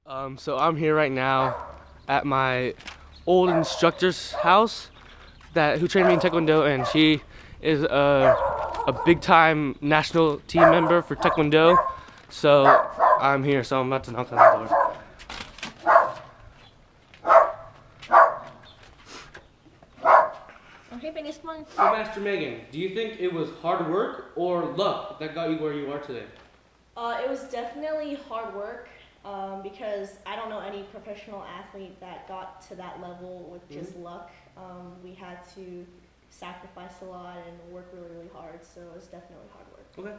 So I'm here right now at my old instructor's house that who trained me in Taekwondo, and she is a big time national team member for Taekwondo. So I'm here, so I'm about to knock on the door. Okay, finish one. So Master Megan, do you think it was hard work or luck that got you where you are today? It was definitely hard work because I don't know any professional athlete that got to that level with just luck. We had to sacrifice a lot and work really, really hard, so it was definitely hard work. Okay.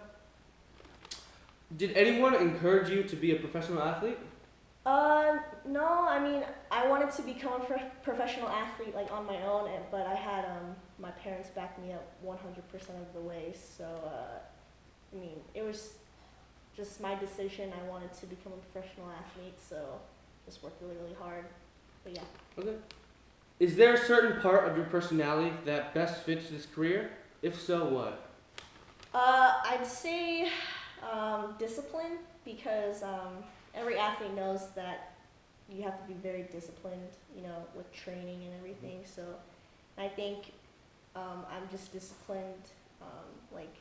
Did anyone encourage you to be a professional athlete? No, I mean, I wanted to become a professional athlete like on my own, but I had my parents back me up 100% of the way, so I mean, it was just my decision. I wanted to become a professional athlete, so just worked really, really hard. But yeah. Okay. Is there a certain part of your personality that best fits this career? If so, what? I'd say discipline because every athlete knows that you have to be very disciplined, you know, with training and everything. So I think I'm just disciplined, like,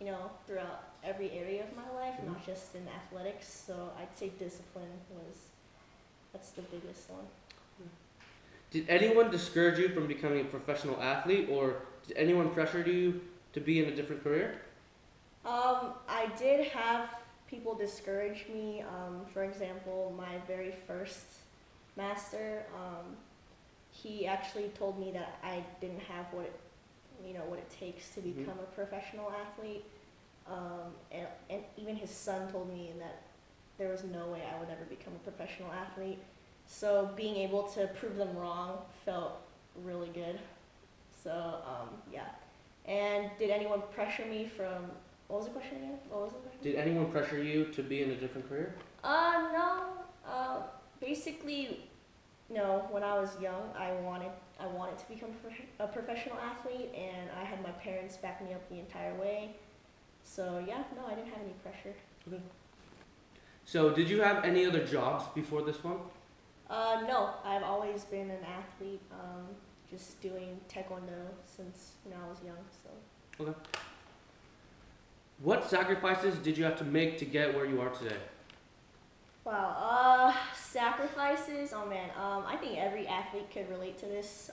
you know, throughout every area of my life, not just in athletics. So I'd say discipline that's the biggest one. Did anyone discourage you from becoming a professional athlete, or did anyone pressure you to be in a different career? I did have people discourage me. For example, my very first master, he actually told me that I didn't have what it takes to become a professional athlete. And even his son told me that there was no way I would ever become a professional athlete. So being able to prove them wrong felt really good. So yeah. And did anyone pressure me from? What was the question again? What was the question? Did anyone pressure you to be in a different career? No. Basically, no. When I was young, I wanted to become a professional athlete, and I had my parents back me up the entire way. So yeah, no, I didn't have any pressure. Okay. So, did you have any other jobs before this one? No, I've always been an athlete. Just doing taekwondo since I was young. So. Okay. What sacrifices did you have to make to get where you are today? Wow. Sacrifices. Oh man. I think every athlete could relate to this.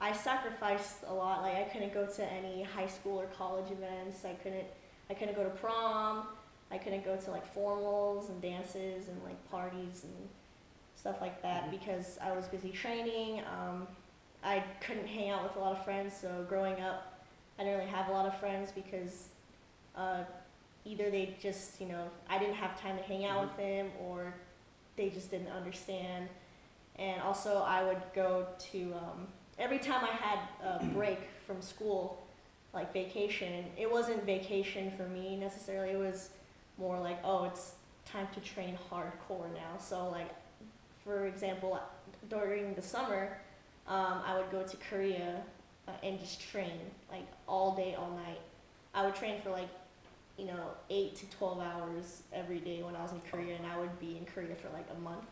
I sacrificed a lot. Like I couldn't go to any high school or college events. I couldn't go to prom. I couldn't go to like formals and dances and like parties and stuff like that because I was busy training. I couldn't hang out with a lot of friends. So growing up, I didn't really have a lot of friends because uh, either they just, I didn't have time to hang out with them or they just didn't understand. And also, I would go to, every time I had a break from school, like vacation, it wasn't vacation for me necessarily. It was more like, oh, it's time to train hardcore now. So, like, for example, during the summer, I would go to Korea and just train like all day, all night. I would train for like 8 to 12 hours every day when I was in Korea, and I would be in Korea for like a month.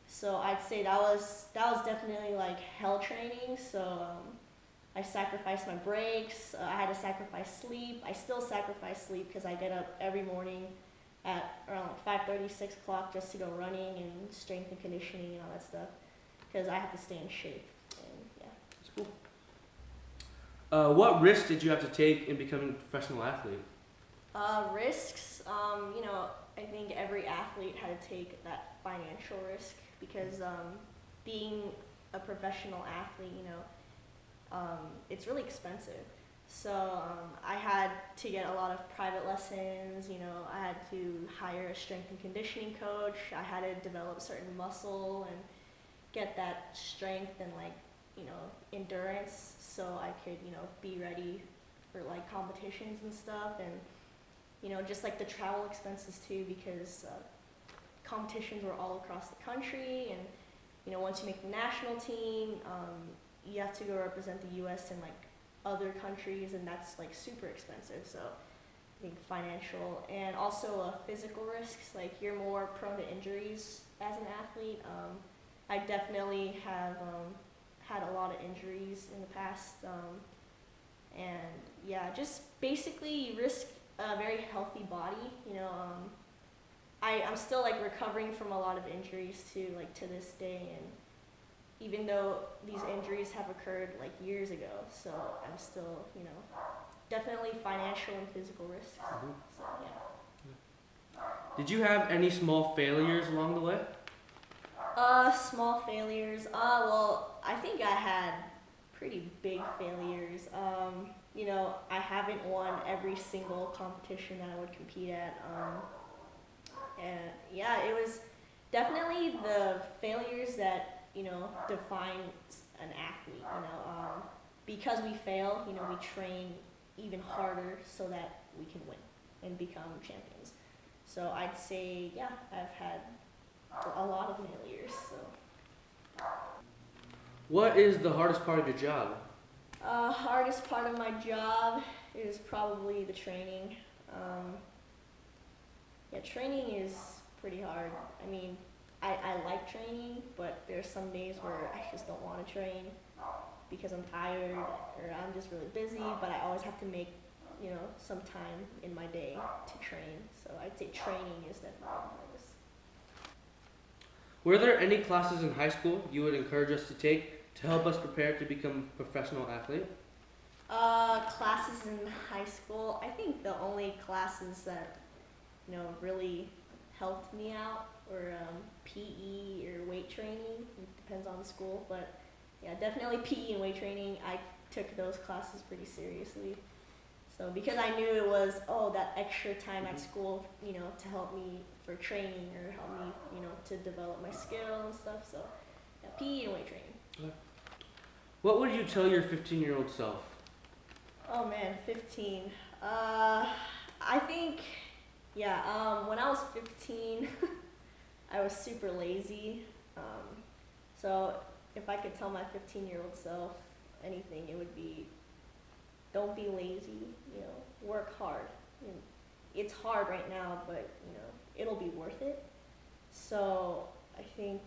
So I'd say that was definitely like hell training. So I sacrificed my breaks. I had to sacrifice sleep. I still sacrifice sleep because I get up every morning at around like 5:30, 6 o'clock just to go running and strength and conditioning and all that stuff because I have to stay in shape. And yeah. That's cool. What risks did you have to take in becoming a professional athlete? Risks. I think every athlete had to take that financial risk because being a professional athlete, it's really expensive. So I had to get a lot of private lessons. I had to hire a strength and conditioning coach. I had to develop certain muscle and get that strength and endurance so I could be ready for like competitions and stuff and just like the travel expenses too because competitions were all across the country and once you make the national team you have to go represent the U.S. in like other countries and that's like super expensive so think financial and also physical risks. Like you're more prone to injuries as an athlete. I definitely have had a lot of injuries in the past, and yeah, just basically you risk a very healthy body. I'm still like recovering from a lot of injuries too, like to this day, and even though these injuries have occurred like years ago, so I'm still, definitely financial and physical risks. So yeah. Did you have any small failures along the way? Small failures. Well, I think I had pretty big failures. I haven't won every single competition that I would compete at. And yeah, it was definitely the failures that, define an athlete, because we fail, we train even harder so that we can win and become champions. So I'd say, yeah, I've had a lot of failures. So. What is the hardest part of your job? Hardest part of my job is probably the training. Yeah, training is pretty hard. I mean, I like training, but there's some days where I just don't want to train because I'm tired or I'm just really busy, but I always have to make, some time in my day to train. So I'd say training is definitely the hardest. Were there any classes in high school you would encourage us to take to help us prepare to become a professional athlete? Classes in high school, I think the only classes that, really helped me out were PE or weight training. It depends on the school, but yeah, definitely PE and weight training. I took those classes pretty seriously. So because I knew it was, that extra time at school, to help me for training or help me, to develop my skill and stuff. So yeah, PE and weight training. Okay. What would you tell your 15-year-old self? Oh man, 15. I think, when I was 15, I was super lazy. So if I could tell my 15-year-old self anything, it would be, don't be lazy, work hard. It's hard right now, but, it'll be worth it. So I think,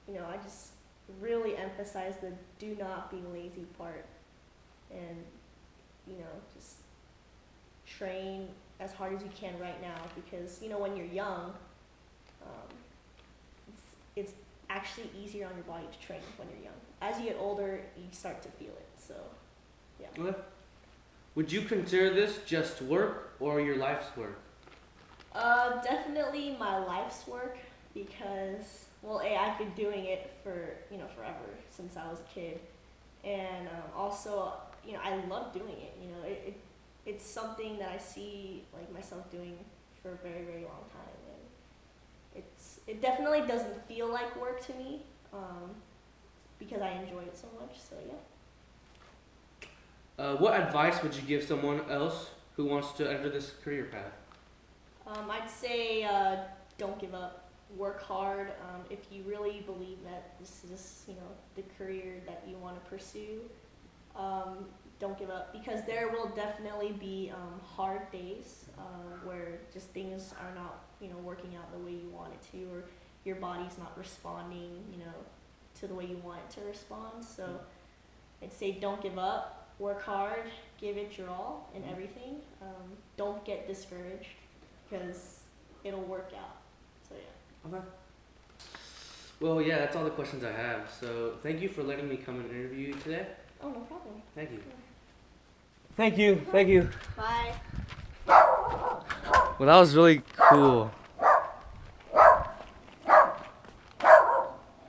I just really emphasize the do not be lazy part and, just train as hard as you can right now because, when you're young, it's actually easier on your body to train when you're young. As you get older, you start to feel it, so, yeah. Okay. Would you consider this just work or your life's work? Definitely my life's work because, I've been doing it for, forever since I was a kid. And also, I love doing it. It's something that I see like myself doing for a very, very long time. And it definitely doesn't feel like work to me because I enjoy it so much, so yeah. What advice would you give someone else who wants to enter this career path? I'd say don't give up. Work hard. If you really believe that this is, the career that you want to pursue, don't give up because there will definitely be hard days where just things are not, working out the way you want it to, or your body's not responding, to the way you want it to respond. So I'd say don't give up. Work hard. Give it your all in everything. Don't get discouraged because it'll work out. So yeah. Okay. Well, yeah, that's all the questions I have. So thank you for letting me come and interview you today. Oh, no problem. Thank you. Yeah. Thank you. Thank you. Bye. Well, that was really cool.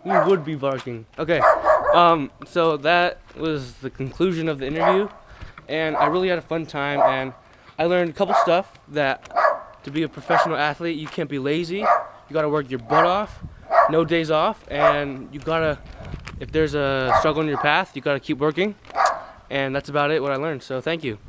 You would be barking. Okay. So that was the conclusion of the interview, and I really had a fun time, and I learned a couple stuff that to be a professional athlete, you can't be lazy. You gotta work your butt off, no days off, and you gotta, if there's a struggle in your path, you gotta keep working. And that's about it, what I learned. So thank you.